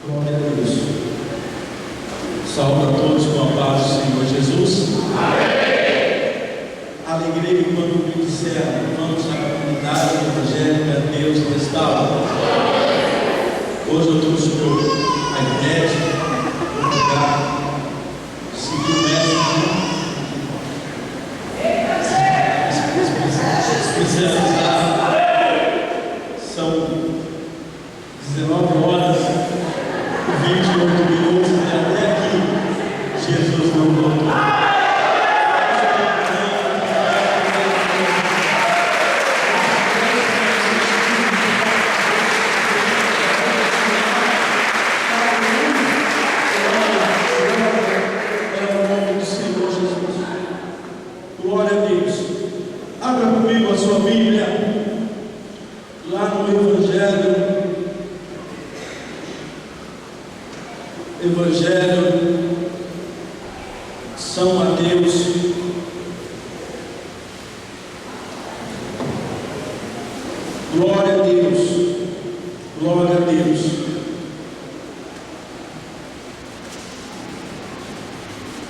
Glória a Deus. Saúde a todos com a paz do Senhor Jesus. Amém. Alegrei quando me disseram: vamos na comunidade evangélica, Deus restaura. Hoje eu trouxe a internet, vou pegar, seguir o método especializado. São 19 horas e 28 minutos e até aqui Jesus não voltou. Evangelho São Mateus, glória a Deus, glória a Deus.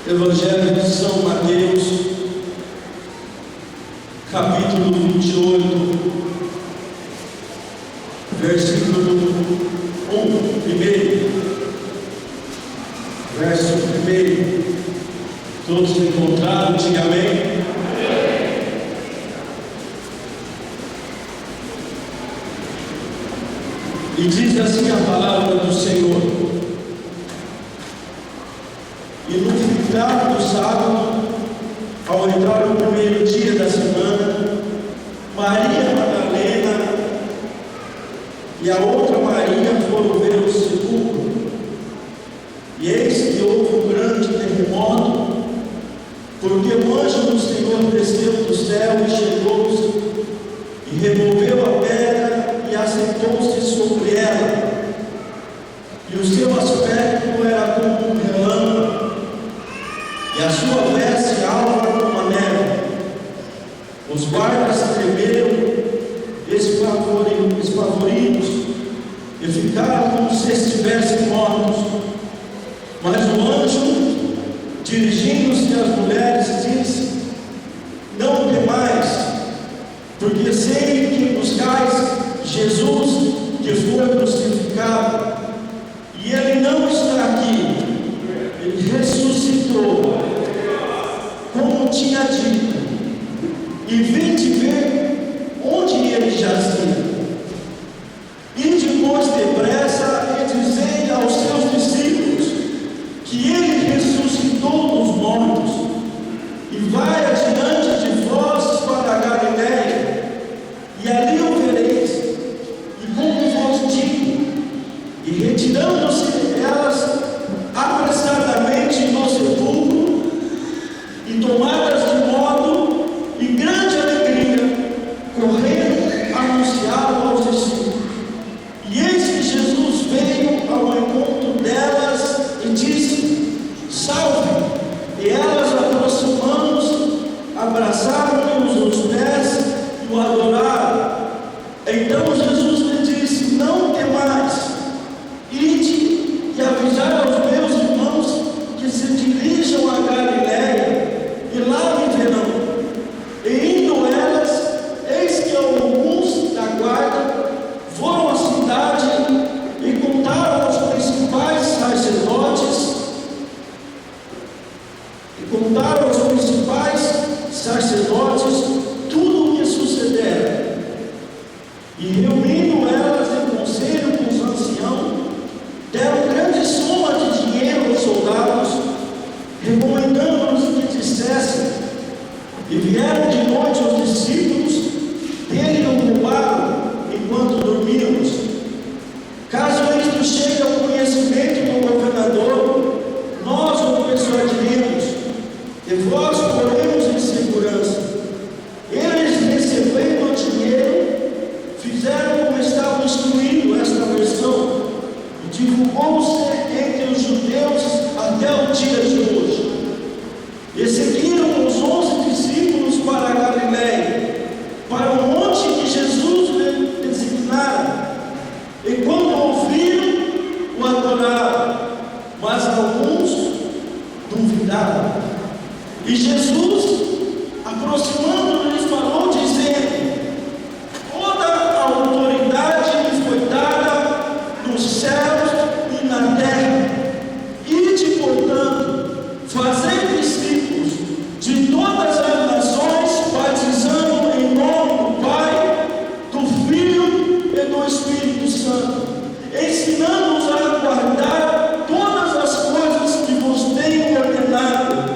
Evangelho de São Mateus, capítulo 28, versículo 1, primeiro. Verso 1, todos encontraram, diga amém. E diz assim a palavra do Senhor: e no final do sábado, ao entrar o primeiro dia da semana, Maria Madalena e a outra Maria foram ver o sepulcro. E eis que houve um grande terremoto, porque o anjo do Senhor desceu do céu e chegou-se, e removeu a pedra e assentou-se sobre ela. E o seu aspecto era como um relâmpago, e a sua veste alva como a neve. Os guardas tremeram, espavoridos, e ficaram como se estivessem mortos. Mas o anjo, dirigindo-se às mulheres, disse: não temais, porque sei que buscais Jesus, que foi crucificado, e ele não está aqui, ele ressuscitou, como tinha dito, e vinde ver onde ele jazia. E depois depressa e dizei aos seus discípulos que ele ressuscitou dos mortos, e vai adiante de vós para a Galiléia, e ali o vereis. E como vos digo, e retirando-se elas apressadamente no sepulcro, e tomadas de modo e grande alegria, correram anunciá-lo aos discípulos. E eis que Jesus veio ao encontro delas e disse: salve! E elas, aproximando-se, abraçaram-lhe os pés e o adoraram. Então Jesus lhe disse: não temais, ide e avisai aos meus irmãos que se dirijam a Galiléia, e lá me verão. E indo elas, eis que alguns da guarda foram à cidade e contaram aos principais sacerdotes tudo o que sucedera. E reunindo elas em conselho com os anciãos, deram grande soma de dinheiro aos soldados, recomendando-nos que dissessem. E vieram de noite os discípulos, dele o roubaram enquanto dormíamos. Caso isto chegue ao conhecimento do governador, nós o persuadiremos, e vós poremos em segurança. Eles, recebendo o dinheiro, fizeram como estava instruído esta versão, e divulgou-se entre os judeus até o dia de hoje. E seguiram os 11 discípulos para a Galiléia, para o monte que Jesus lhe designara. E quando ouviram, o adoraram. cuidado. E Jesus, aproximando, lhes falou, dizendo: toda a autoridade me foi dada nos céus e na terra. Ide, portanto, fazei discípulos de todas as nações, batizando em nome do Pai, do Filho e do Espírito Santo, ensinando-os a guardar todas as coisas que vos tenho ordenado.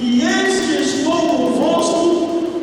E eis que estou convosco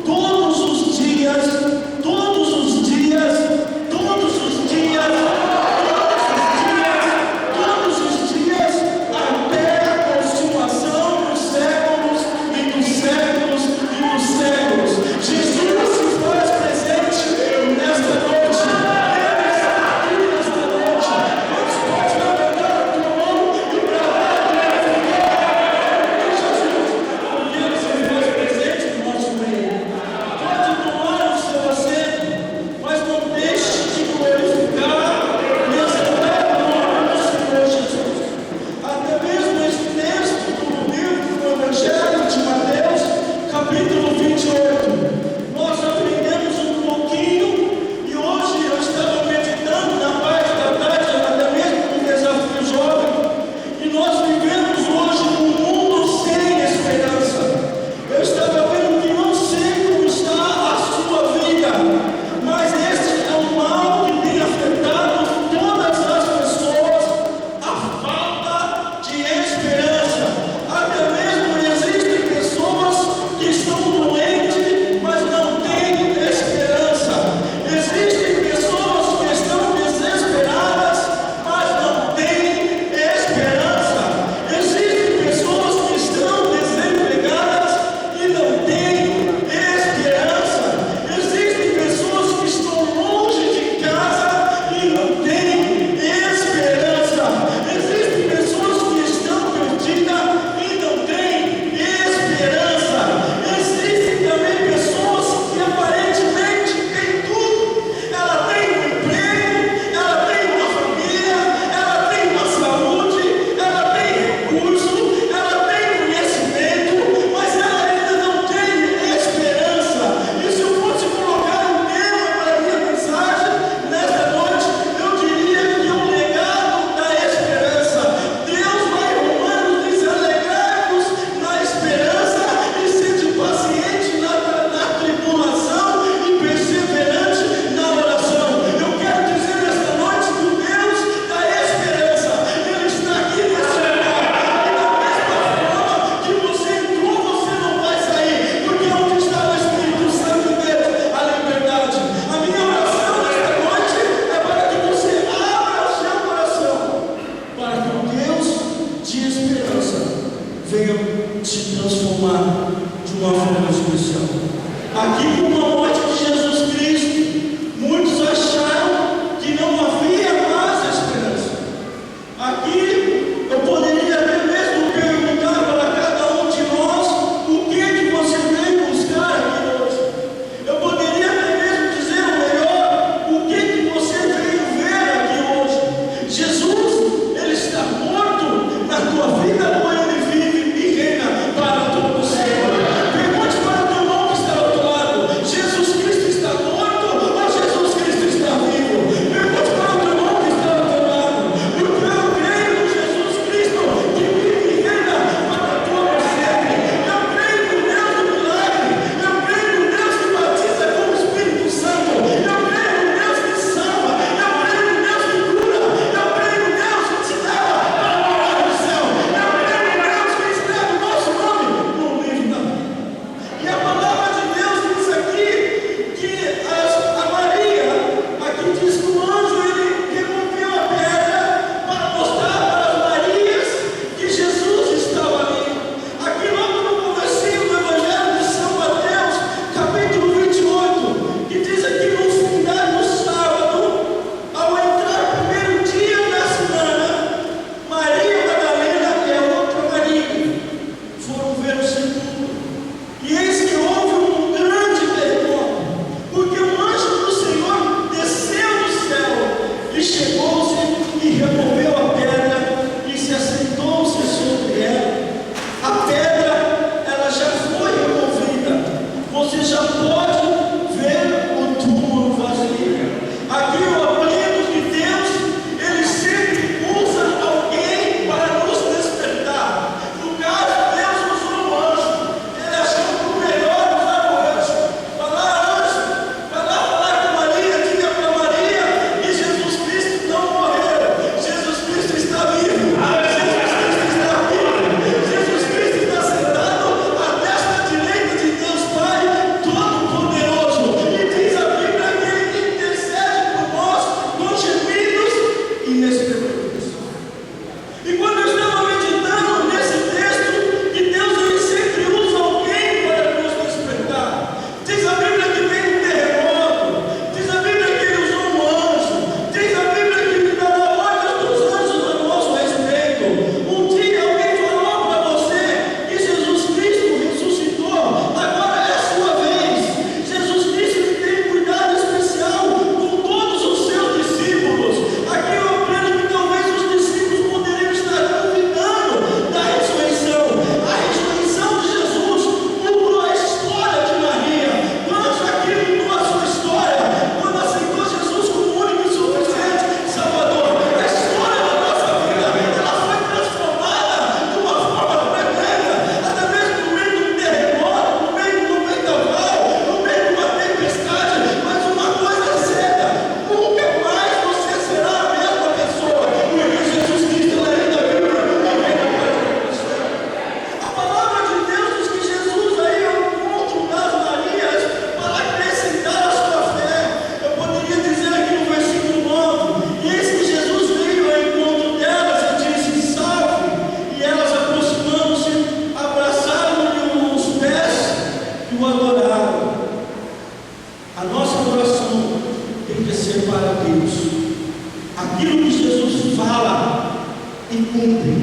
cumpre,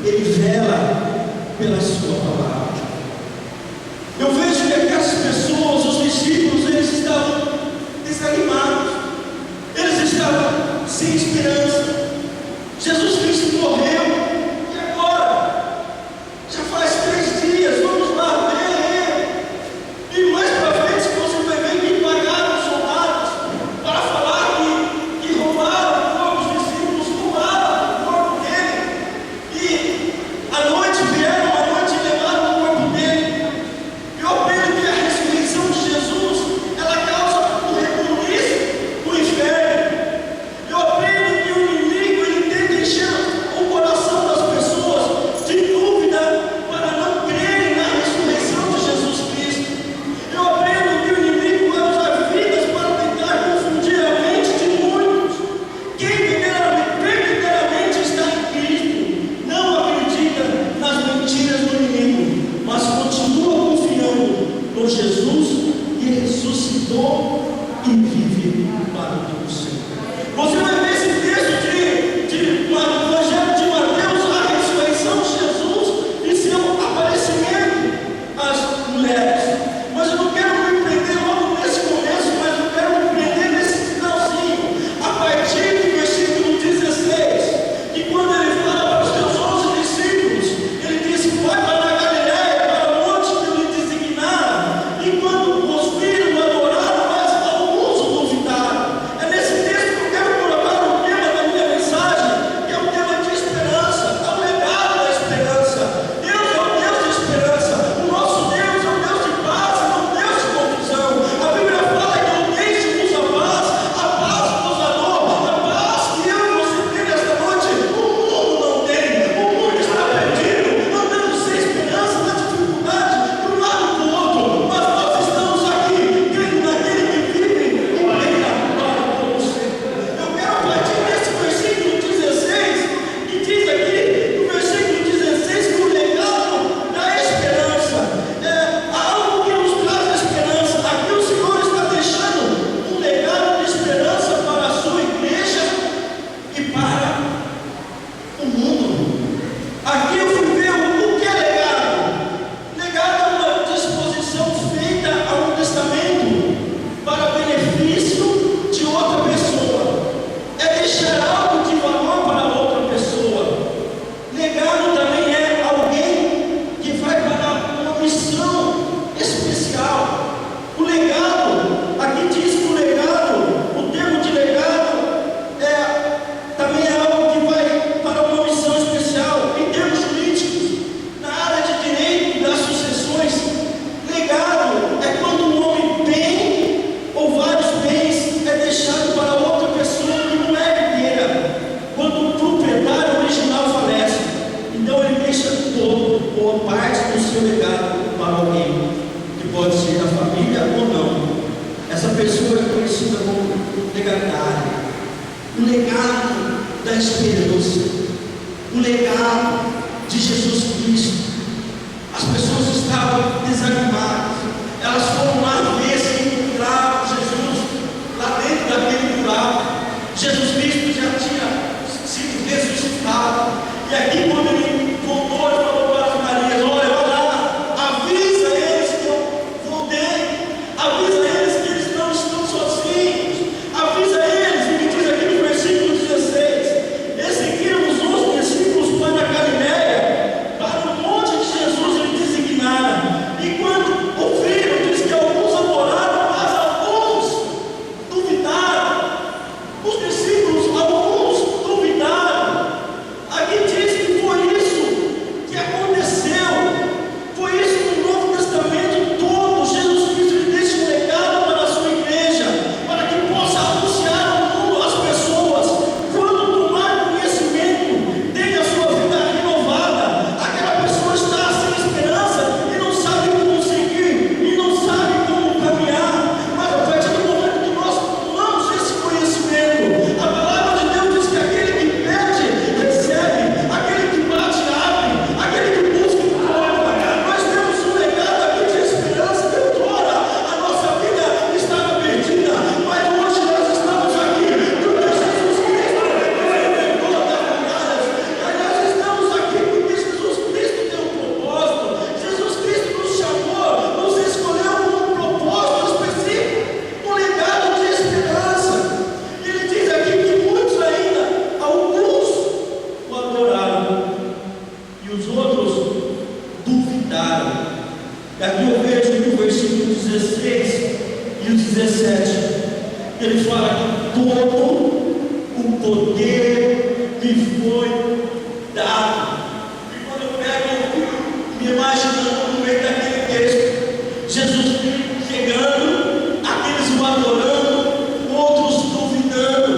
Ele vela pela sua palavra. Eu vejo que aquelas pessoas, os discípulos, eles estavam desanimados, eles estavam sem esperança. Jesus Cristo morreu, e agora? Já faz 3 dias, vamos lá ver Ele. E mais para frente, se você vai ver que pagaram os soldados para falar que roubaram o corpo, os discípulos roubaram o corpo dele. E à noite vieram, à noite levaram o corpo dele. Eu aprendo que a ressurreição de Jesus, ela causa um rebuliço no inferno. Eu aprendo que o inimigo, ele tenta encher o coração das pessoas de dúvida para não crerem na ressurreição de Jesus Cristo. Eu aprendo que o inimigo vai usar vidas para tentar confundir a mente de muitos. Quem verdadeiramente está em Cristo não acredita nas mentiras do inimigo, mas continua confiando no Jesus que ressuscitou e vive para todo sempre. Você vai ver esse texto no Evangelho de Mateus, a ressurreição de Jesus e seu aparecimento às mulheres. Mas eu não quero me prender logo nesse começo, mas eu quero me prender nesse finalzinho, a partir do versículo 16, que quando ele fala para os seus 11 discípulos, ele diz: vai para a Galileia, para o monte que eu lhe designar. E quando os viram, adoraram, mas alguns o duvidaram. É nesse texto que eu quero colocar o tema da minha mensagem, que é o tema de esperança, é o legado da esperança. Deus é o Deus de esperança. O nosso Deus é o Deus de paz, não o Deus de confusão. A Bíblia fala que eu deixo-vos a paz vos dou, a paz que eu e você tem nesta noite, o mundo não tem. O mundo está perdido, andando sem esperança, na dificuldade, de um lado para o outro. Mas nós estamos aqui, crendo naquele que vive e reina para todo sempre. Eu quero partir desse versículo 16, que diz aqui, no versículo 16, que o legado da esperança é algo que nos traz esperança. Aqui o Senhor está deixando um legado de esperança para a sua igreja e para o mundo. Aqui eu fui ver o que é legado. Legado é uma disposição feita a um testamento para benefício de outra pessoa. É deixar algo de valor para outra pessoa. Legado também é alguém que vai para uma missão especial. O legado, aqui diz que o legado, o termo de legado, também é algo que vai para uma missão especial. Em termos jurídicos, na área de direito das sucessões, legado é quando um homem tem ou vários bens é deixado para outra pessoa que não é herdeira. Quando o proprietário original falece, então ele deixa todo ou parte do seu legado para alguém, que pode ser da família ou não. Essa pessoa é conhecida como legatário. O legado da esperança, o legado de Jesus Cristo. As pessoas estavam desanimadas, elas foram lá ver se encontraram Jesus lá dentro daquele buraco. Jesus Cristo já tinha sido ressuscitado, e aqui quando ele voltou, ele falou para as Marias: olha, vai lá, avisa eles que eu voltei, avisa eles que eles não estão sozinhos, avisa eles. Ele diz aqui no versículo 16: e seguiram os 11 discípulos para a Galileia. 16 e o 17, ele fala que todo o poder lhe foi dado. E quando eu pego, me imaginando no meio daquele texto, Jesus chegando, aqueles o adorando, outros duvidando.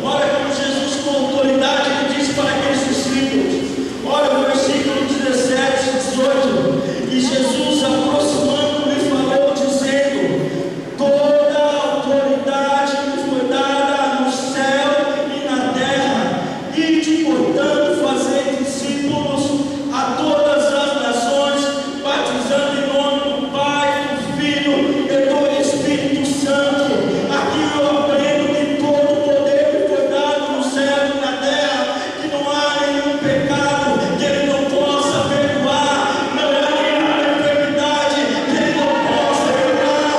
Olha como Jesus, com autoridade, ele disse para aqueles discípulos. Olha o versículo 17, 18. E Jesus, aproximando, lhe falou, dizendo: toda a autoridade me foi dada no céu e na terra. Ide, portanto, fazer discípulos a todas as nações, batizando em nome do Pai, do Filho e do Espírito Santo. Aqui eu aprendo que todo o poder me foi dado no céu e na terra, que não há nenhum pecado que Ele não possa perdoar, não há nenhuma enfermidade que Ele não possa curar.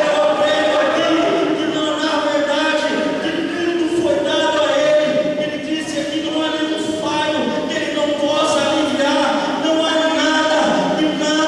Eu aprendo aqui que não, na verdade, que tudo foi dado a Ele. Ele disse aqui: não há nenhum falho que Ele não possa aliviar, não há nada, nada.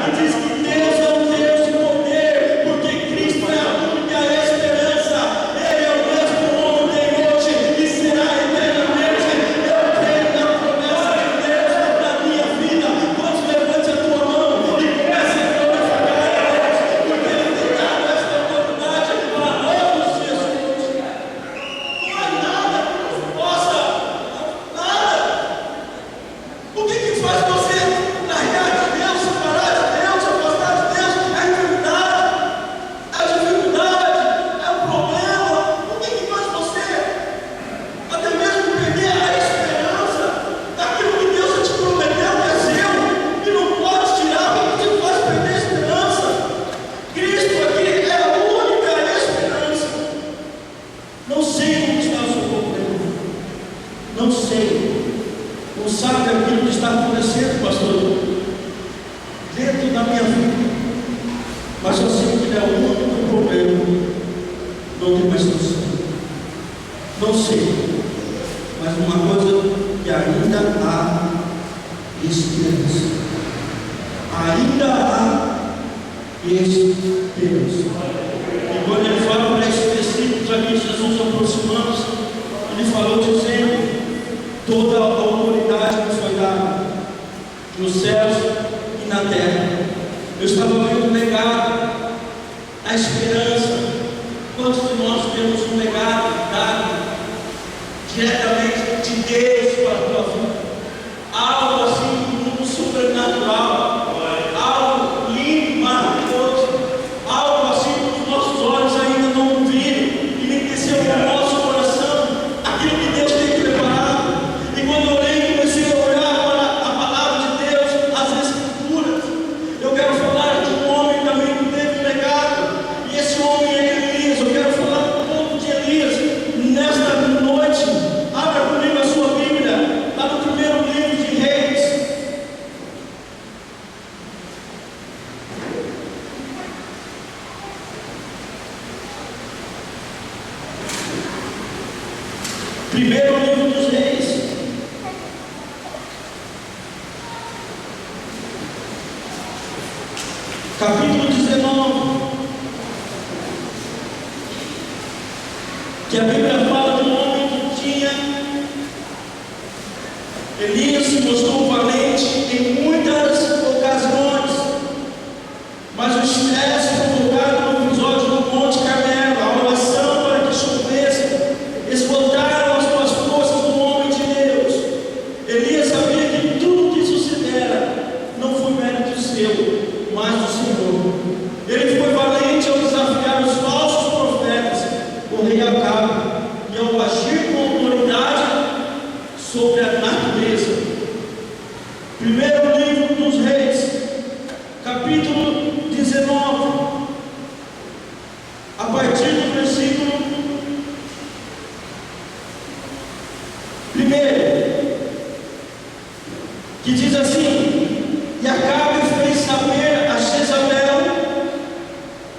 E diz que Deus é um Deus de poder, porque Cristo é a única esperança. Ele é o mesmo ontem, hoje e será eternamente. Eu creio na promessa de Deus na minha vida. Quando levante a tua mão e comece a glorificar a Deus, porque Ele tem dado esta autoridade para nós, Jesus. Não há nada que nos possa, nada. O que faz você largar de Deus, separar de Deus, afastar de Deus? É a enfermidade, é a dificuldade, é o problema. O que faz você até mesmo perder a esperança daquilo que Deus te prometeu que é seu e não pode tirar? O que te faz perder a esperança? Cristo aqui é a única esperança. Não sei como está o seu problema, não sei. Não sabe aquilo que está acontecendo, pastor, dentro da minha vida, mas eu sei que é o único problema. Não tem mais solução. Não sei, mas uma coisa que ainda há esperança. Ainda há esperança. E quando ele fala para esses versículos aqui, Jesus aproximando-se, ele falou dizendo: toda a autoridade nos foi dada nos céus e na terra. Eu estava vendo um legado, a esperança. Quantos de nós temos um legado dado diretamente de Deus para a tua vida? Algo assim do mundo sobrenatural, algo lindo, maravilhoso, algo assim que os nossos olhos ainda não viram e nem desceu no nosso coração, aquilo que Deus tem preparado. E quando eu olhei, comecei a olhar para a palavra de Deus, as Escrituras. Eu quero falar de um homem também que teve um legado, e esse homem é Elias. Eu quero falar um pouco de Elias nesta noite. Abra comigo a sua Bíblia, lá no primeiro livro de Reis. Primeiro livro dos Reis, capítulo 19, que a Bíblia fala de um homem que tinha. Elias se mostrou valente em muitas ocasiões, mas o estresse provocado no episódio do Monte Carmelo, a oração para que chovesse, esgotaram as suas forças do homem de Deus. Elias sabia que tudo que sucedera não foi mérito seu, mas do Senhor. Ele foi valente ao desafiar os falsos profetas, o rei Acabe, e ao agir com autoridade sobre a natureza. Primeiro livro dos Reis, capítulo 19, a partir do versículo 1, que diz assim: e Acabe fez saber a Jezabel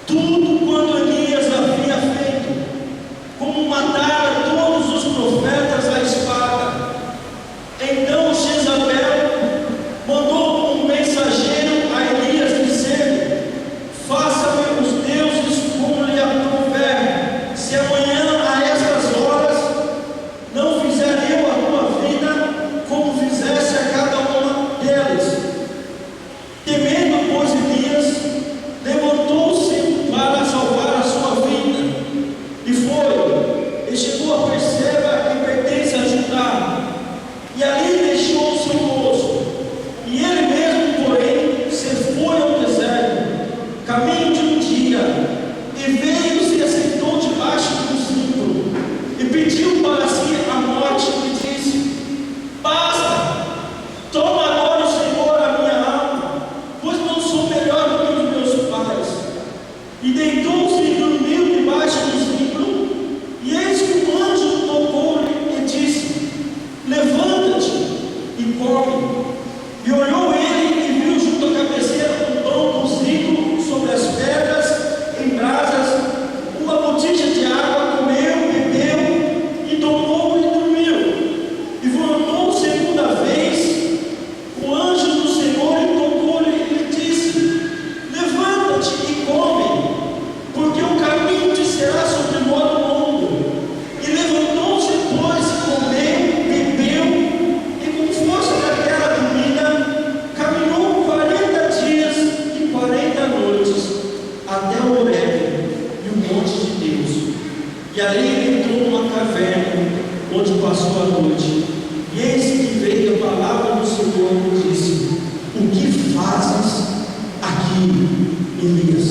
tudo quanto Elias havia feito, como matar todos os profetas à espada. Então Jezabel mandou um mensageiro a Elias, dizendo: e ali deixou o seu moço. E ele mesmo, porém, se foi ao deserto, caminho de um dia, e veio e se assentou debaixo de um zimbro, e pediu para si a morte, e disse: basta, toma agora o Senhor a minha alma, pois não sou melhor do que os meus pais. E deitou-se e dormiu debaixo do zimbro, e eis que um anjo tocou-lhe e disse: levanta-te e come. E olhou ele e viu junto à cabeceira um pão cozido sobre as pedras em brasas, uma botija de água, comeu, bebeu e tomou e dormiu. E voltou segunda vez o anjo do Senhor e tocou-lhe e disse: levanta-te e come, porque o caminho te será sobre modo longo. E levantou-se, pois, comeu, bebeu, e com força daquela dormida, caminhou 40 dias e 40 noites, até o Horebe, e o monte de Deus. E ali ele entrou numa caverna, onde passou a noite. E eis que veio a palavra do Senhor e disse: o que fazes aqui, Elias?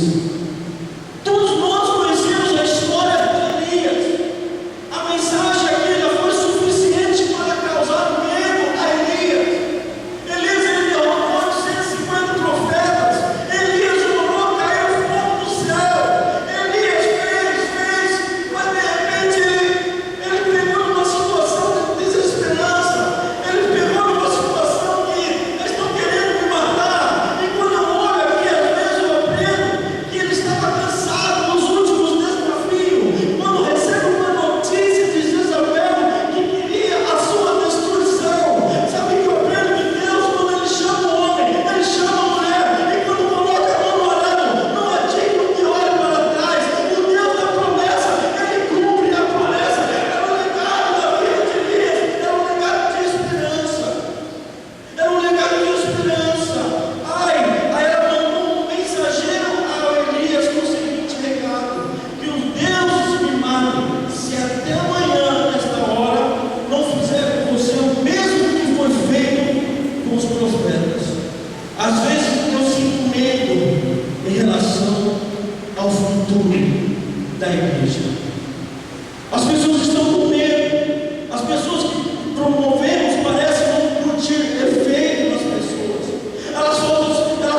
Todos nós conhecemos a história de Elias. A mensagem aqui já foi suficiente para causar medo a Elias. Elias, ele derrubou 450 profetas. Elias orou, caiu fogo do céu. Elias fez, mas de repente ele pegou numa situação de desesperança. Ele pegou numa situação que eles estão querendo me matar. E quando eu olho aqui, às vezes eu aprendo que ele estava cansado nos últimos desafios. Quando recebe uma notícia de Jezabel que queria a sua destruição, sabe que eu aprendo que Deus, quando ele chama o homem, ele chama a mulher, e quando coloca a mão no arado, não é digno que olhe para trás. O Deus da promessa, ele cumpre a promessa. Era um legado da vida de Elias, era um legado de esperança. Era um legado de esperança. Aí ela mandou um mensageiro a Elias com o seguinte recado: que os deuses me matem, se até amanhã, nesta hora, não fizer com você o mesmo que foi feito com os profetas. Às vezes eu sinto medo em relação ao futuro da igreja. As pessoas estão com medo. As pessoas que promovemos parecem não curtir efeito nas pessoas. Elas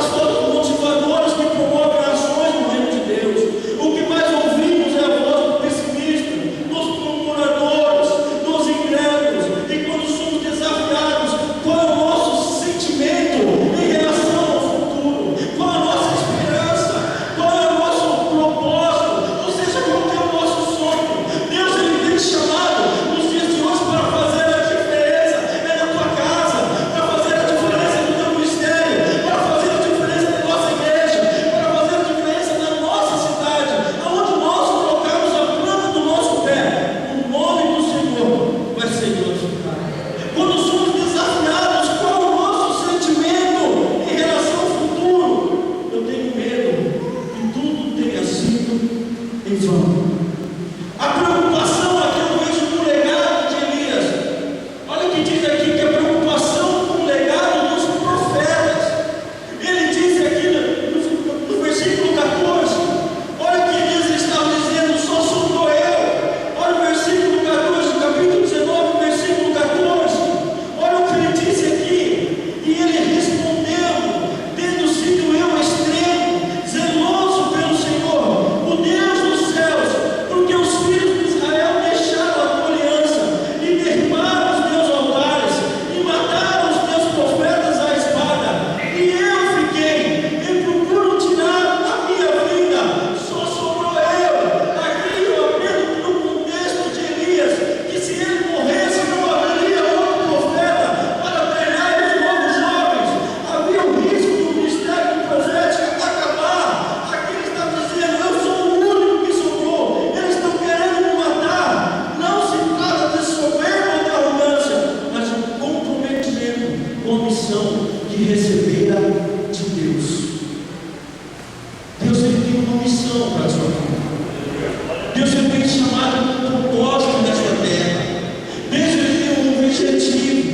foram motivadores que promovem ações no reino de Deus. O que mais ouvimos é a voz do pessimista, dos murmuradores, dos incrédulos. E quando somos desafiados, qual é o nosso sentimento em relação ao futuro? Qual é a nossa esperança? Qual é o nosso propósito? Ou seja, qual é o nosso sonho? Deus, ele tem chamado nos dias de hoje para fazer a diferença na tua casa, para fazer a diferença no teu ministério, para fazer a diferença na nossa igreja, para fazer a diferença na nossa cidade, aonde nós colocamos a planta do nosso pé, o nome do Senhor vai ser glorificado. Quando somos desafiados, qual é o nosso sentimento em relação ao futuro? Eu tenho medo que tudo tenha sido em vão. A preocupação aqui eu vejo no legado de Elias. Olha o que diz aqui, que a preocupação com o legado dos profetas. Ele diz aqui no versículo 14, olha o que Elias estava dizendo: só sobrou eu. Olha o versículo 14, capítulo 19, versículo 14. Olha o que ele disse aqui. E ele respondeu, tendo sido eu extremo, zeloso pelo Senhor, o Deus dos céus, porque os filhos de Israel deixaram a tua aliança e derribaram os meus altares e mataram os teus profetas à espada. E eu fiquei e procuro tirar a minha vida. Só sobrou eu. Aqui eu aprendo no contexto de Elias que se ele morresse não haveria outro profeta para treinar os novos jovens. Havia o risco do ministério profético acabar. Aqui ele está dizendo: eu sou o único que sobrou. Eles estão querendo me matar. Não se trata de soberba ou de arrogância, mas de comprometimento com a missão que recebera de Deus. Deus, ele tem uma missão para a sua vida. Deus, ele tem chamado um propósito nesta terra. Deus, ele tem um objetivo.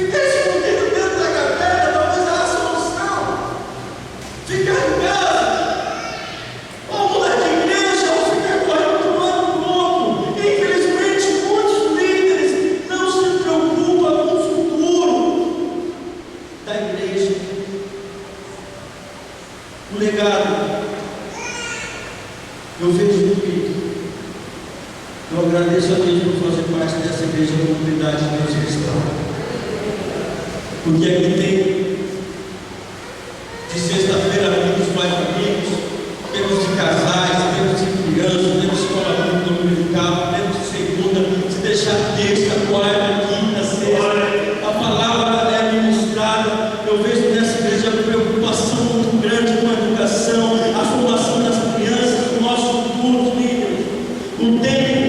Ficar escondido dentro da caverna talvez era a solução. Ficar em casa, ou mudar de igreja, ou ficar correndo de um lado para o outro. Infelizmente, muitos líderes não se preocupam com o futuro da igreja, o legado. Eu vejo que eu agradeço a Deus por fazer parte dessa igreja da comunidade de Deus Cristão, porque aqui tem de sexta-feira amigos, mais amigos, temos de casais, temos de crianças, temos de escola pública dominical, temos de segunda, se deixar terça, quarta, quinta, sexta, a palavra é ministrada. Eu vejo nessa igreja uma preocupação muito grande com a educação, a formação das crianças, o nosso futuro, líderes. O tempo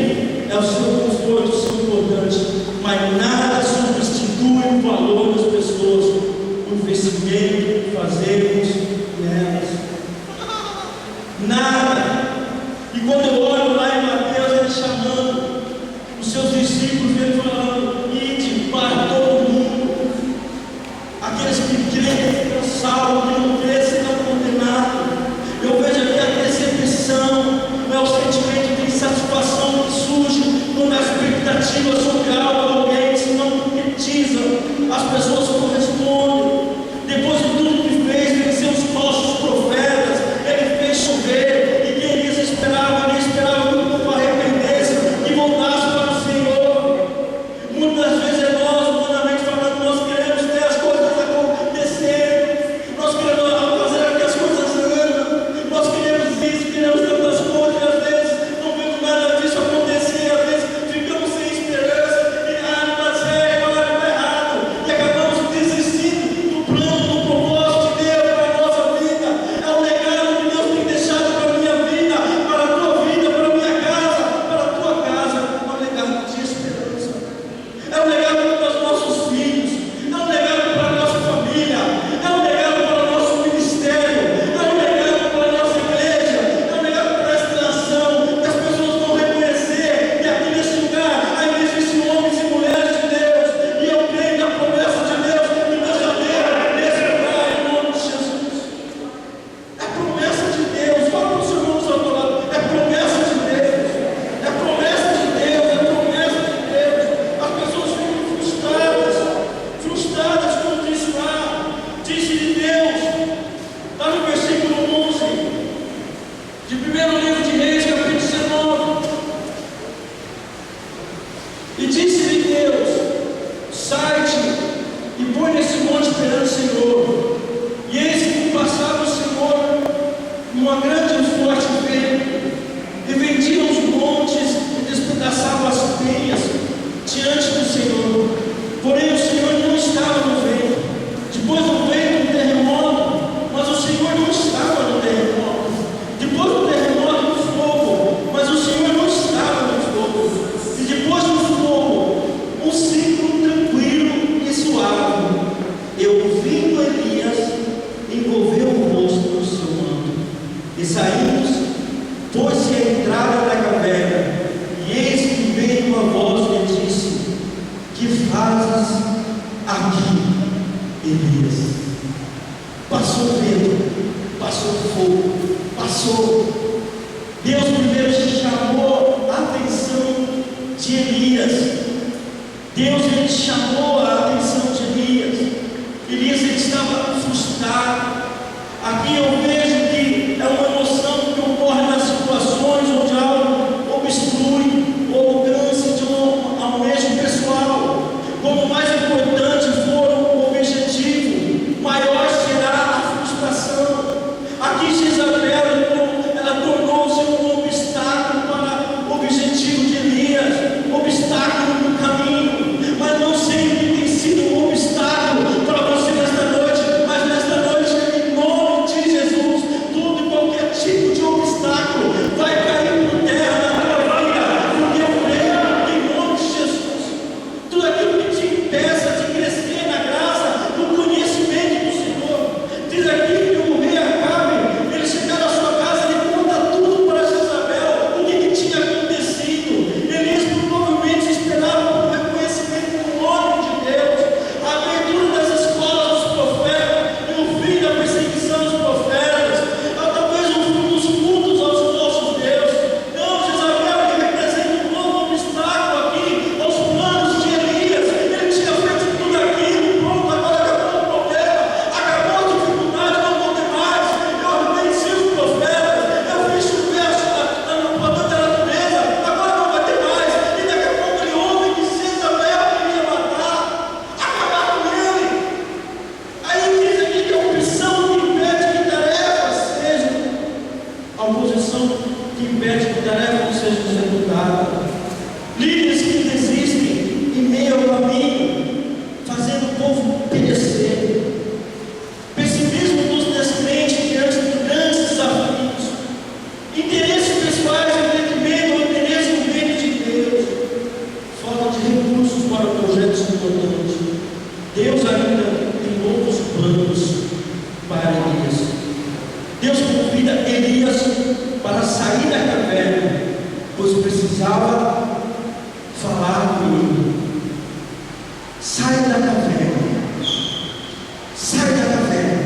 é o seu conforto, o seu importante, mas nada substitui o valor das pessoas, o investimento que fazemos nelas. Nada. E quando eu olho lá em Mateus, ele chamando os seus discípulos, ele falando: ide para todo mundo. Aqueles que creem serão salvos, que não creem serão condenados. Eu vejo aqui a decepção, é o sentimento de insatisfação que surge quando a expectativa sobre algo, alguém se não concretiza, as pessoas correspondem. Depois de tudo que fez, venceu os falsos profetas, ele fez chover, e quem eles esperavam, ele esperava que o povo arrependesse e voltasse para o Senhor. Muitas vezes é nós, humanamente falando, nós queremos ter as coisas acontecer, nós queremos fazer que as coisas andam, nós queremos isso, queremos tantas coisas, e às vezes não vemos nada disso acontecer, às vezes ficamos sem esperança, e não dá certo, não dá errado, e acabamos desistindo do plano, do propósito de Deus para a nossa vida. É o legado que Deus tem deixado para a minha vida, para a tua vida, para a minha casa, para a tua casa. É um legado de esperança, é um legado para os nossos filhos, é um legado para a nossa família, é um legado para o nosso ministério, é um legado para a nossa igreja, é um legado para esta nação, que as pessoas vão reconhecer que aqui nesse lugar ainda existem homens e mulheres de Deus, e eu creio na promessa de Deus que Deus já deu nesse lugar, em nome de Jesus. É promessa de Deus. Fala para os irmãos ao teu lado: é promessa de Deus, é promessa de Deus, é promessa de Deus. As pessoas ficam frustradas quando diz lá, disse de Deus, está no versículo 11 de 1º livro de Reis, capítulo 19. E disse-lhe Deus: sai-te e põe nesse monte perante o Senhor. E eis que passava o Senhor numa grande e forte vento, e vendiam os montes e despedaçavam as penhas diante do Senhor. Porém o Senhor não estava no vento. Depois do vento, um terremoto, mas o Senhor não estava no terremoto. Depois do terremoto, um fogo, mas o Senhor não estava no fogo. E depois do fogo, um ciclo tranquilo e suave. E ouvindo Elias, envolveu o rosto no seu manto, e saindo, pôs-se à entrada da caverna. E eis que veio uma voz que disse: que fazes aqui, Elias? Passou vento, passou fogo, passou. Deus primeiro chamou a atenção de Elias. Deus ele chamou a atenção de Elias. Elias ele estava frustrado. Aqui eu vejo que é uma emoção que ocorre nas situações onde algo obstrui ou alcance de um almejo pessoal. Como mais importante for o objetivo, maior será a frustração. Aqui Jezabel ela tornou-se um obstáculo para o objetivo de Elias, obstáculo no caminho, mas não sempre tem sido um Deus ainda tem outros planos para Elias. Deus convida Elias para sair da caverna, pois precisava falar com ele. Sai da caverna. Sai da caverna.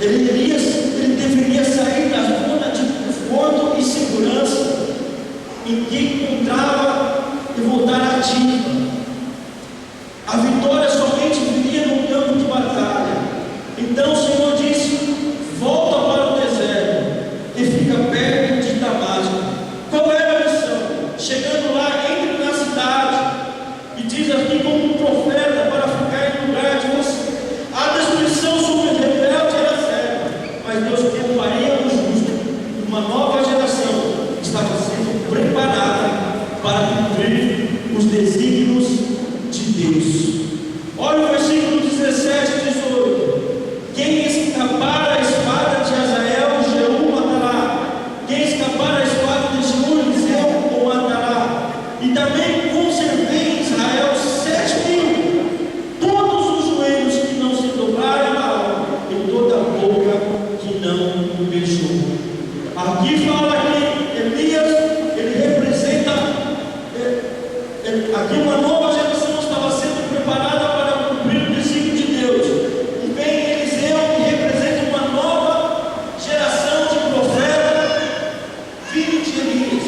Elias, ele deveria sair da zona de conforto e segurança em que encontrava e voltar ativa. A vitória somente viria no campo de batalha. Então o Senhor disse: volta para o deserto e fica perto de Damasco. Qual era a missão? Chegando lá, entre na cidade e diz aqui como um profeta para ficar em lugar de você. A destruição sobre o rebelde era certa, mas Deus pouparia o justo. Uma nova geração estava sendo preparada para cumprir os desígnios de Deus. Olha o versículo 17 e 18. Quem escapar da espada de Hazael, Jeú matará. Quem escapar da espada de Jeú, Eliseu o matará. E também conservei em Israel 7.000. Todos os joelhos que não se dobraram a Baal, e toda a boca que não o beijou. Aqui fala que Elias, ele representa, aqui uma nova geração estava sendo preparada para cumprir o desígnio de Deus. E vem Eliseu, que representa uma nova geração de profetas, filho de Elias.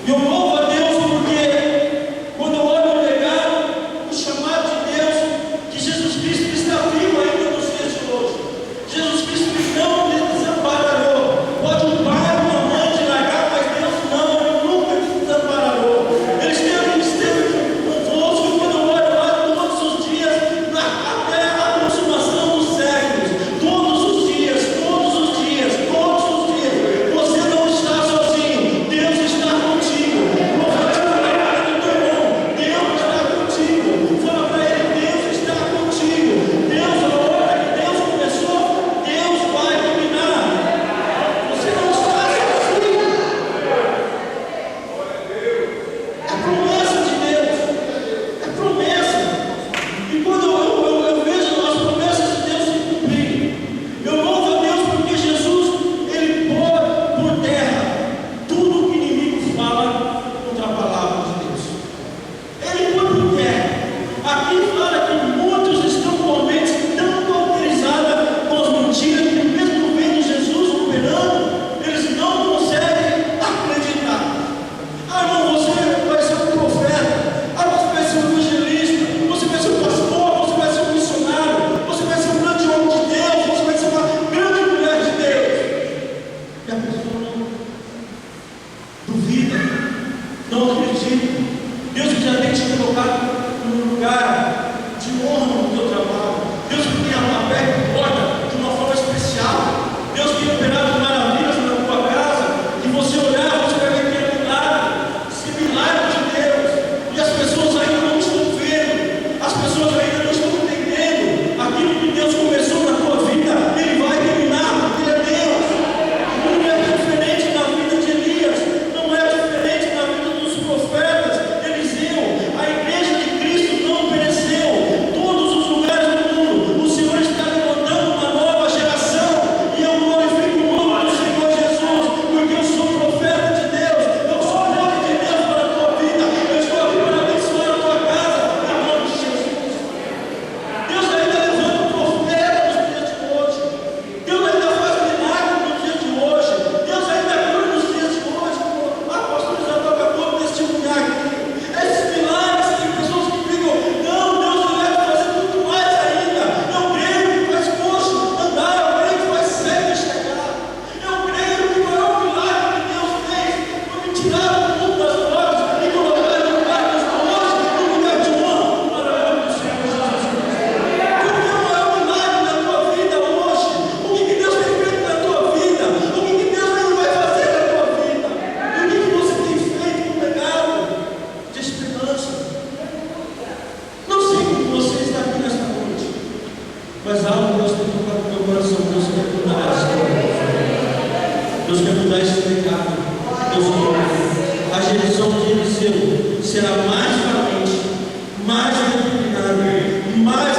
E eu louvo a Deus porque, quando eu olho o legado, o chamado de Deus, que Jesus Cristo está vivo ainda nos dias de hoje. Jesus Cristo não me desamparou. Pode um pai ou uma mãe te largar, mas Deus não, Ele nunca te desamparou. Ele esteve conosco, e quando eu olho lá todos os dias, até a consumação dos séculos, todos os dias, você não está sozinho, Deus está contigo. Deus está contigo. Fala para ele: Deus está contigo. Deus, a obra que Deus começou, Deus vai terminar. Você não está sozinho. É promessa de Deus. É promessa. E quando eu vejo as promessas de Deus se cumprirem, eu louvo a Deus porque Jesus, Ele põe por terra tudo o que o inimigo fala contra a palavra de Deus. Ele põe por terra. Aqui fala que muitos estão com a mente tão cauterizada com as mentiras que, mesmo vendo Jesus operando, eles não conseguem acreditar. Ah, não, você vai ser um profeta. Ah, você vai ser um evangelista. Você vai ser um pastor. Você vai ser um missionário. Você vai ser um grande homem de Deus. Você vai ser uma grande mulher de Deus. E a pessoa não duvida, não acredita. Deus já tem te colocado num lugar de honra no teu trabalho. Deus tem aberto a porta de uma forma especial. Deus tem operado maravilhas na tua casa. E você olhar, você vai ver que é milagre. Esse milagre de Deus. E as pessoas ainda não estão vendo. As pessoas ainda não estão entendendo. Aquilo que Deus começou na tua vida, Ele vai terminar, porque Ele é Deus. Não é diferente na vida de Elias. Não é diferente na vida dos profetas. Eliseu, a igreja de Cristo não pereceu. Todos os lugares do mundo, o Senhor está levantando uma nova geração. E eu glorifico o nome do Senhor Jesus, porque eu sou profeta de Deus. Eu sou homem de Deus para a tua vida. Eu estou aqui para abençoar a tua casa, em nome de Jesus. Deus ainda levanta profeta nos dias de hoje. Deus ainda faz milagre nos dias de hoje. Deus ainda cura nos dias de hoje. O apóstolo já acabou de testemunhar aqui. Esses milagres, tem pessoas que ficam: não, Deus vai fazer muito mais ainda. Eu creio que faz coxo andar. Eu creio que faz cego enxergar. Eu creio que o maior milagre que Deus fez foi me tirar do mundo das drogas e colocar no lugar dos hoje, no lugar de honra, para o nome do Senhor Jesus Cristo. Porque o maior milagre da tua vida hoje, o que Deus tem feito na tua vida, o que Deus ainda vai fazer na tua vida, e o que você tem feito com legado de esperança. Não sei como você está aqui nesta noite, mas algo Deus tem tocado no meu coração. Deus quer mudar essa história. Deus quer mudar esse pecado. Deus quer. A geração de Eliseu será mais valente, mais determinada, mais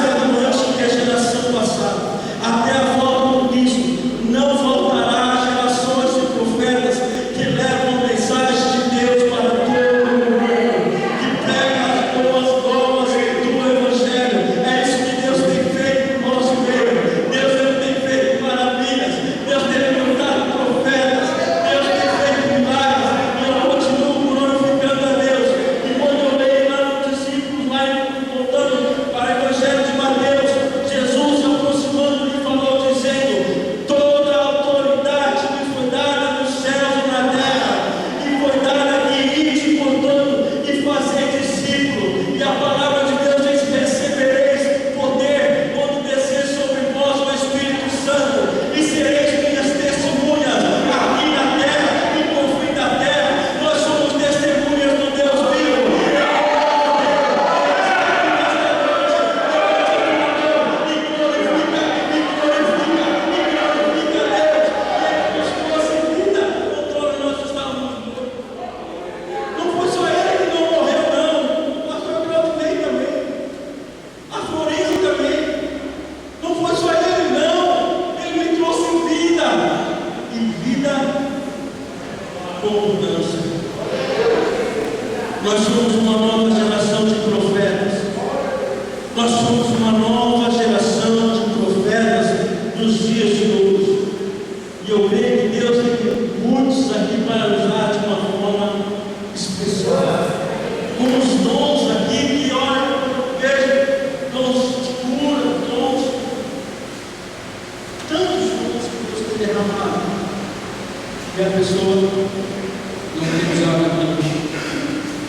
E a pessoa não tem usado aqui,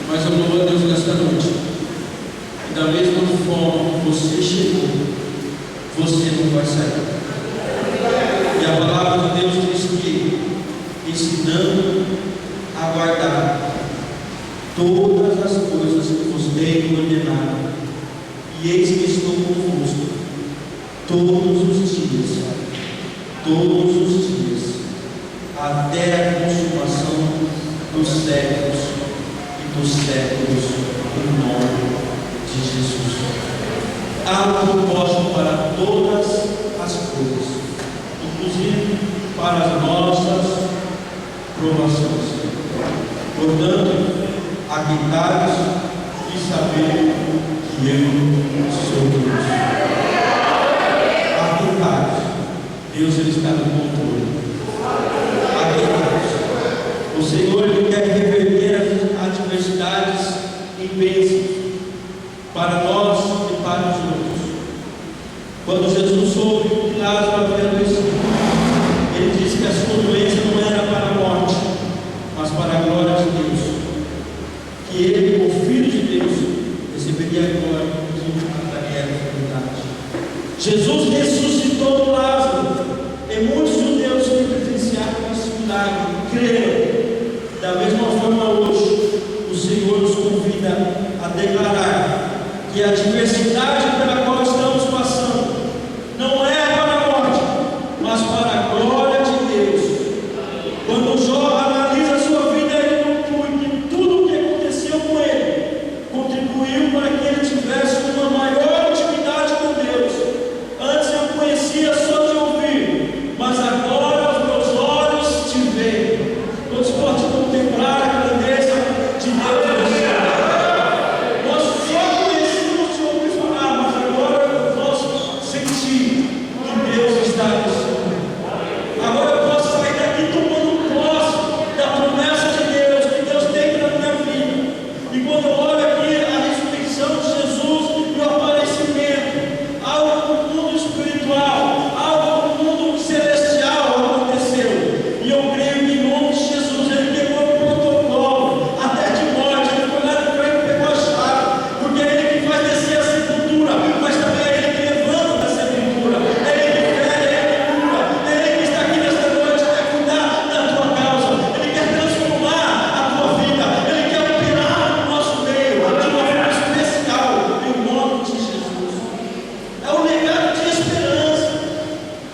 mas eu louvo a Deus nesta noite. E da mesma forma que você chegou, você não vai sair. E a palavra de Deus diz que, ensinando a guardar todas as coisas que vos tenho ordenado, e eis que estou convosco todos os dias, até a consumação dos séculos e dos séculos, em nome de Jesus. Há um propósito para todas as coisas, inclusive para as nossas provações. Portanto, aquietai-vos e saber que eu sou Deus. Aquietai-vos. Deus, Ele está no controle. Aquietai-vos. O Senhor, Ele quer reverter as adversidades em bênçãos para nós e para os outros. Quando Jesus soube que Lázaro havia adoecido, Ele disse que a sua doença não era para a morte, mas para a glória de Deus. Que Ele, o Filho de Deus, receberia a glória e trataria a eternidade. Jesus ressuscitou Lázaro, e muitos judeus que presenciaram esse milagre creram. Da mesma forma, hoje, o Senhor nos convida a declarar que a adversidade pela qual estamos passando não é para a morte, mas para a glória de Deus. Quando Jó analisa a sua vida, ele conclui que tudo o que aconteceu com ele contribuiu para que ele tivesse uma maior intimidade com Deus. Antes eu conhecia só de ouvir, mas agora os meus olhos te veem. Todos podem contemplar a grandeza de Deus. Nós só conhecemos de ouvir falar, mas agora eu posso sentir que Deus está nesse mundo. Agora eu posso sair daqui tomando posse da promessa de Deus, que Deus tem para a minha vida. E quando eu olho aqui a ressurreição de Jesus e o aparecimento, algo no mundo espiritual, algo no mundo celestial aconteceu. E eu creio que em nome de Jesus Ele pegou o protocolo até de morte. Ele foi lá no creio e pegou a chave, porque é Ele que faz descer a sepultura, mas também é Ele que levanta da sepultura, é Ele que fere, é Ele que cura, é Ele que está aqui nesta noite para cuidar da tua causa. Ele quer transformar a tua vida, Ele quer operar no nosso meio de uma forma especial, em nome de Jesus. É um legado de esperança.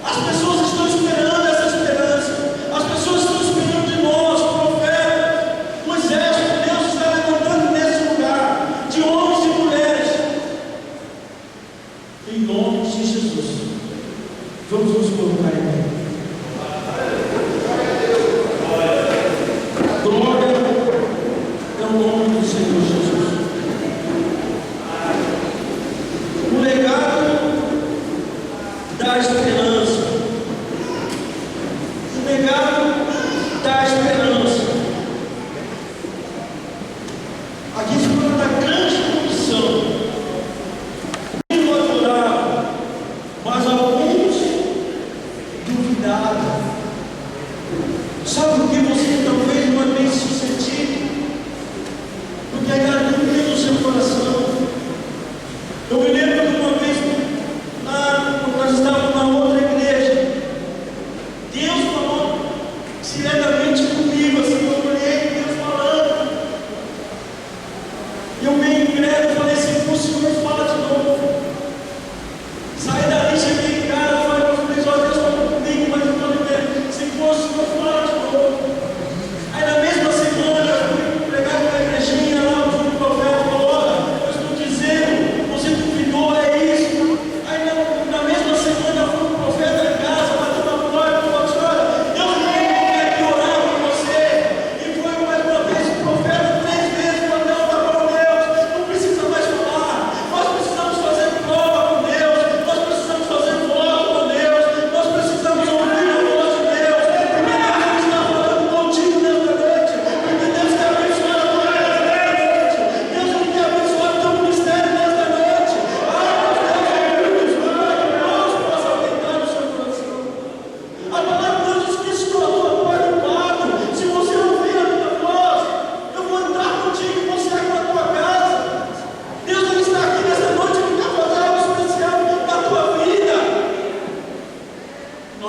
As pessoas estão esperando essa esperança. As pessoas estão esperando de nós, profeta. O exército de Deus está levantando nesse lugar, de homens e mulheres, em nome de Jesus. Vamos nos colocar em pé. Glória é o nome do Senhor Jesus. O legado da esperança. O legado da esperança. Aqui se fala da grande comissão. Não adoravam, mas alguns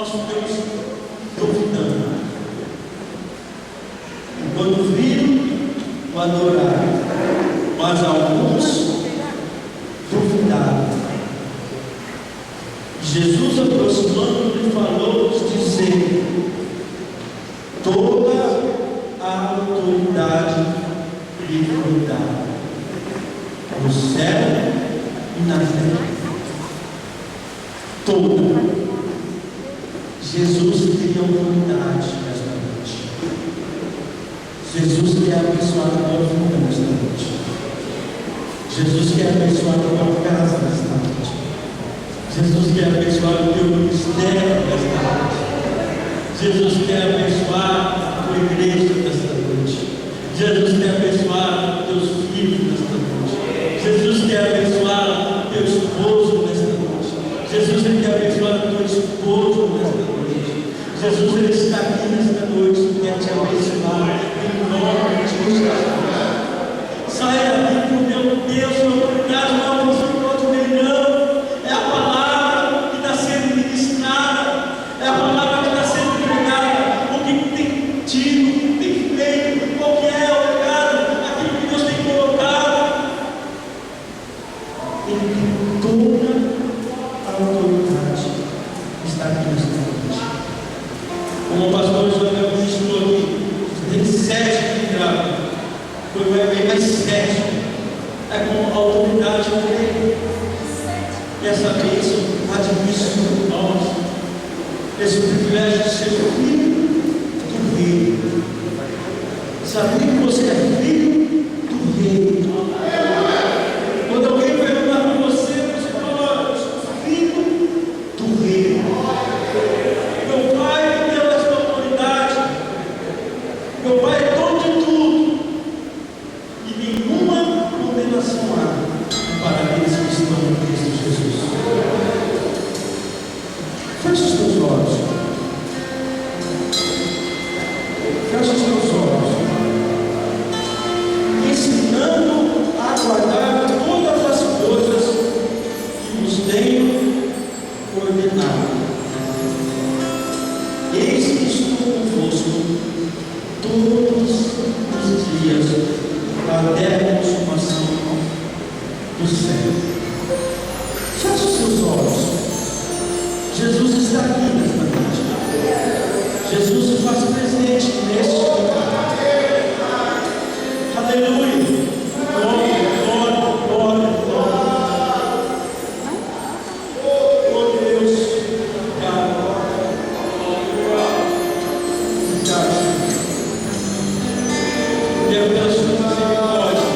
nós ficamos duvidando. E quando viram, o adoraram, mas alguns duvidaram. Jesus, aproximando, lhe falou, dizendo: toda a autoridade lhe foi dada, no céu e na terra. Toda. Jesus tem autoridade nesta noite. Jesus quer abençoar a tua vida nesta noite. Jesus quer abençoar a tua casa nesta noite. Jesus quer abençoar o teu ministério nesta noite. Jesus quer abençoar a tua igreja nesta noite. Jesus quer abençoar os teus filhos nesta noite. Jesus quer abençoar o teu esposo nesta noite. Jesus quer abençoar o teu esposo nesta noite. Jesus, Ele está aqui nesta noite e quer te abençoar em nome de Jesus. Saia daqui com meu Deus, sua autoridade não é o outro nem não. É a palavra que está sendo ministrada. É a palavra que está sendo pregada. O que tem tido, tem feito, qual que é o legado, aquilo que Deus tem colocado. Ele tem toda a autoridade que está aqui nesta noite. Como o pastor José ministrou aqui, tem 7 ligados. Foi mais 7. É com a autoridade dele. E essa bênção admite sobre nós. Esse privilégio de ser filho do rei. Sabia que você é filho do rei. Quando alguém perguntar para você, você fala: eu sou filho do rei. Meu pai me deu essa autoridade. Meu pai é dono de tudo. E nenhuma condenação há para aqueles que estão em Cristo Jesus. Feche os teus olhos. Feche os teus olhos. Ensinando a guardar todas as coisas que nos tenho ordenado. Eis que estou convosco todos os dias até a consumação do céu. Feche os seus olhos. Jesus está aqui nesta noite. Jesus se faz presente neste lugar. Aleluia. Glória, glória, glória, glória. Oh Deus, obrigado. Deus, pela sua misericórdia,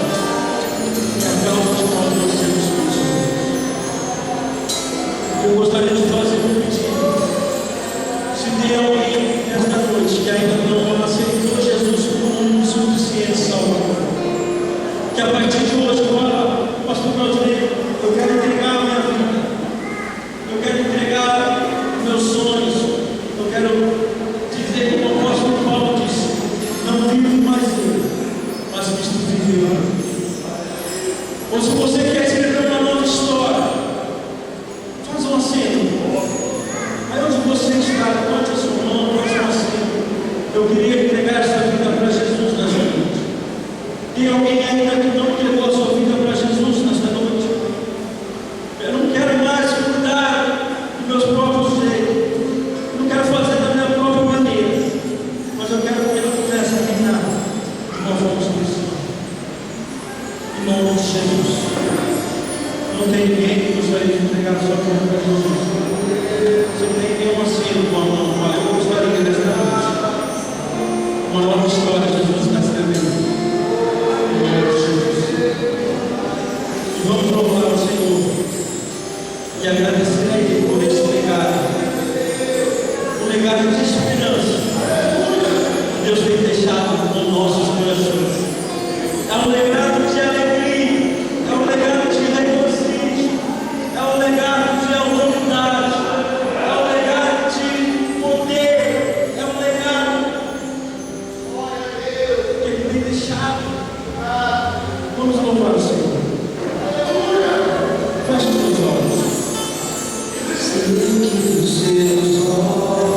e a causa de nós sermos cristãos. Eu gostaria de fazer um pedido. Se tem alguém nesta noite que ainda não aceitou Jesus como um suficiente Salvador, que a partir de hoje, agora, pastor Claudinei, eu quero entregar a minha vida, eu quero entregar meus sonhos, eu quero dizer como o apóstolo Paulo disse: não vivo mais eu, mas Cristo vive em mim. Ou se você quer escrever uma nova história, faz um aceno. Aí onde você está, levante a sua mão, faz um aceno. Eu queria entregar essa vida para Jesus nesta noite. Tem alguém ainda que não entregou a sua vida para Jesus nesta noite? Eu não quero mais cuidar dos meus próprios jeitos. Não quero fazer da minha própria maneira. Mas eu quero que Ele comece a caminhar de uma forma especial. Em nome de Jesus. Não tem ninguém que gostaria de entregar a sua vida para Jesus. Se eu tenho nenhum aceno com a mão, olha, eu gostaria desta noite. Uma nova história Jesus está escrevendo. Em nome de Jesus. E vamos louvar o Senhor e agradecer a Ele por esse legado. Um legado de esperança. Deus tem deixado nos nossos corações. É um legado de alegria. É um legado de regocijo. É um legado de autoridade. É um legado de poder. É um legado que Ele tem deixado. Vamos louvar o Senhor. Feche os teus olhos. Sei que os seus olhos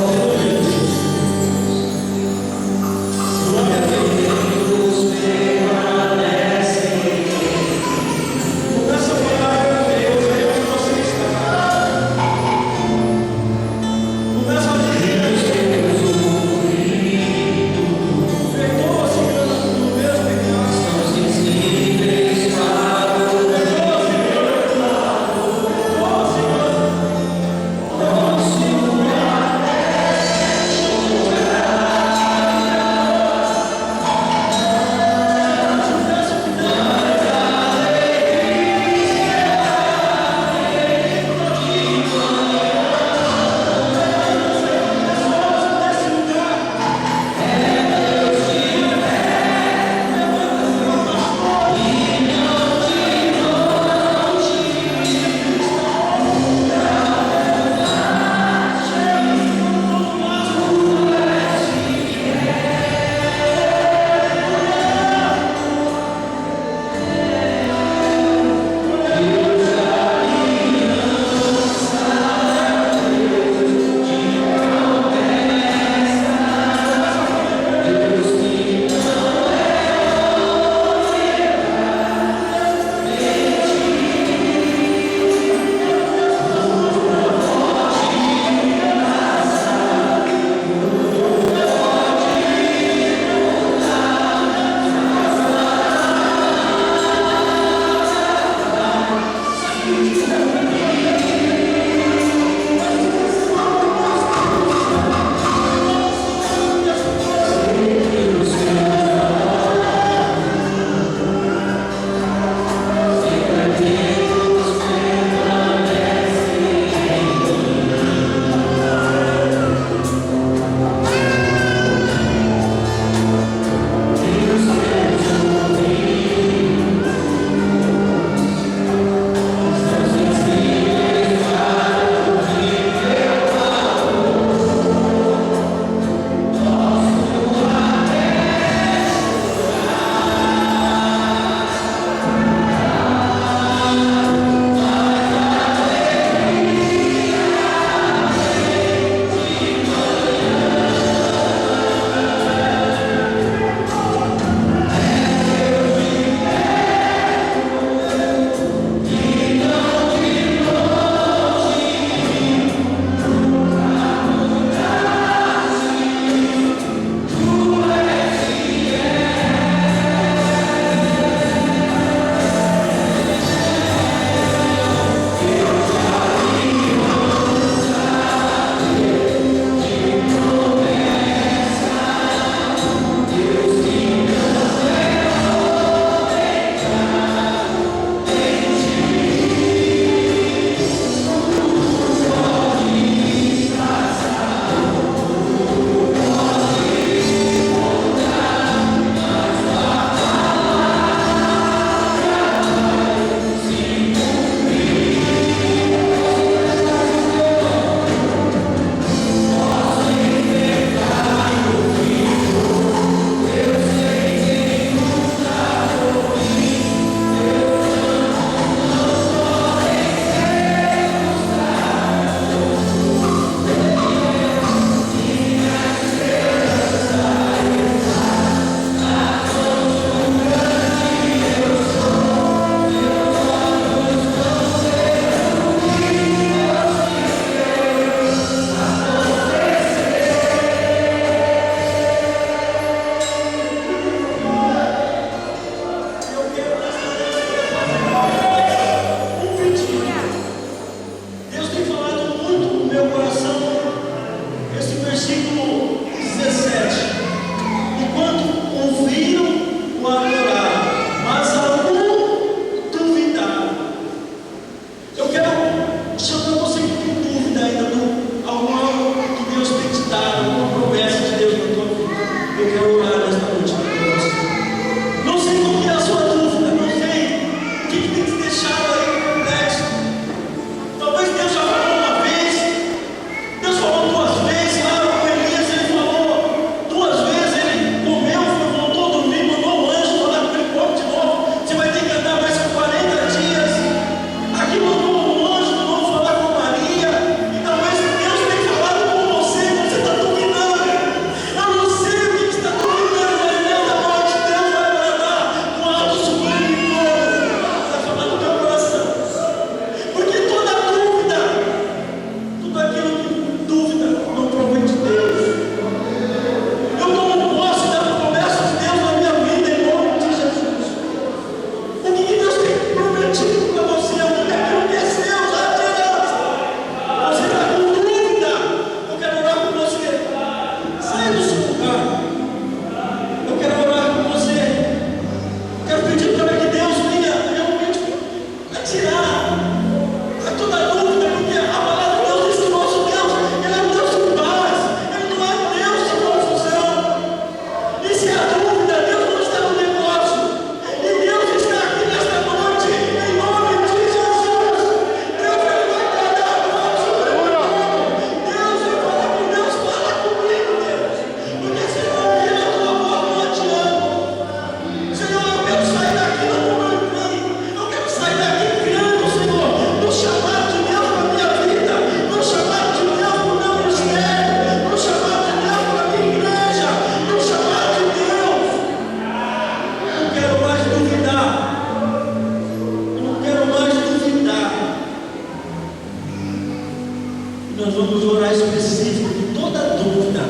Nós vamos orar específico, que toda dúvida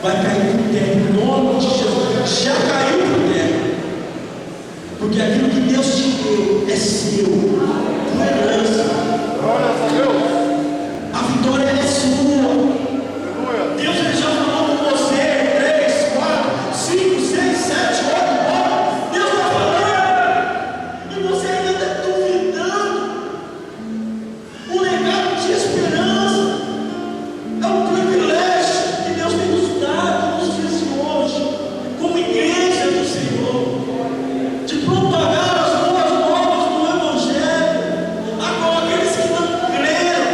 vai cair por terra, em nome de Jesus. Já caiu por terra, porque aquilo que Deus te deu é seu, tua herança. Glórias a Deus. A vitória é sua. Deus ele já falou com você 3, 4, 5, 6, 7, 8 horas. Deus está falando e você ainda está duvidando. Um legado de esperança é um privilégio que Deus tem nos dado nos dias de hoje, como igreja do Senhor, de propagar as boas novas do Evangelho. Agora, aqueles que não creram,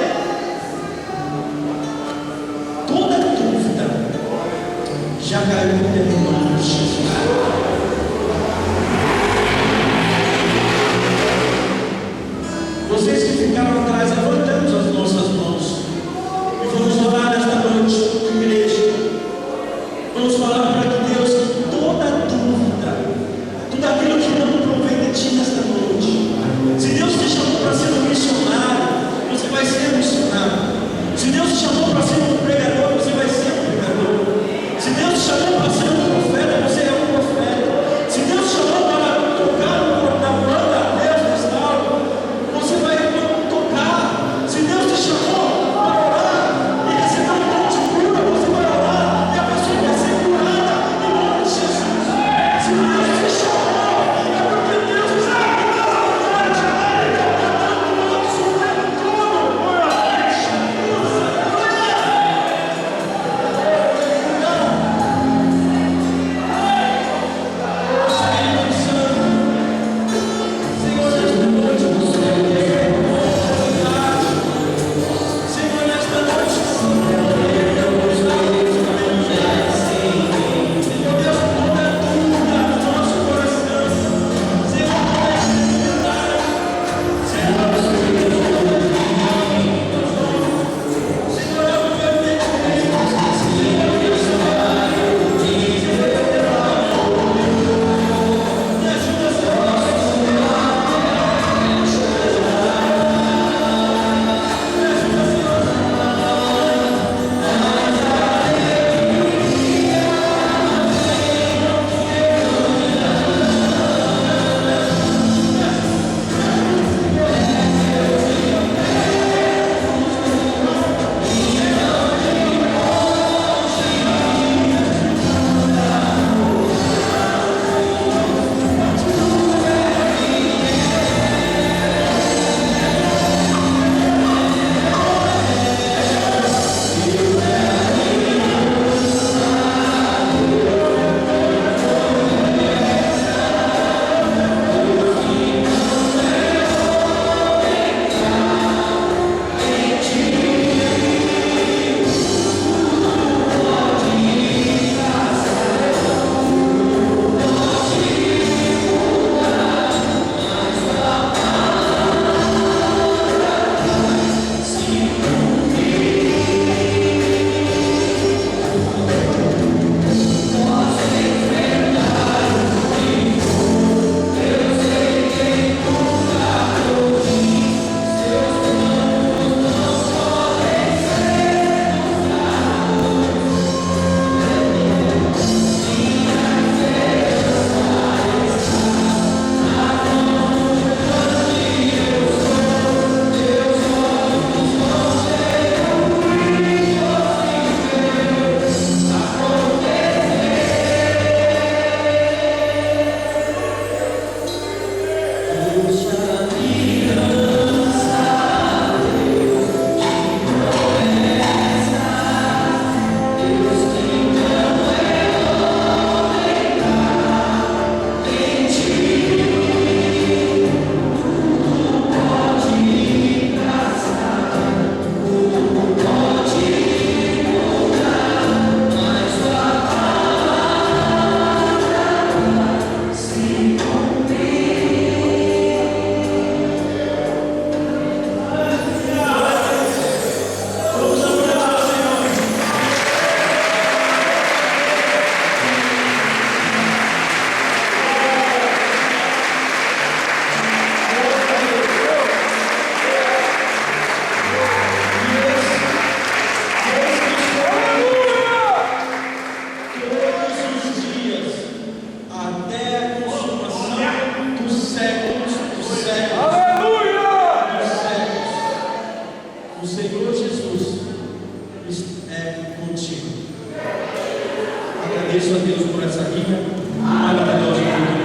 agradeço a Deus por essa vida maravilhosa.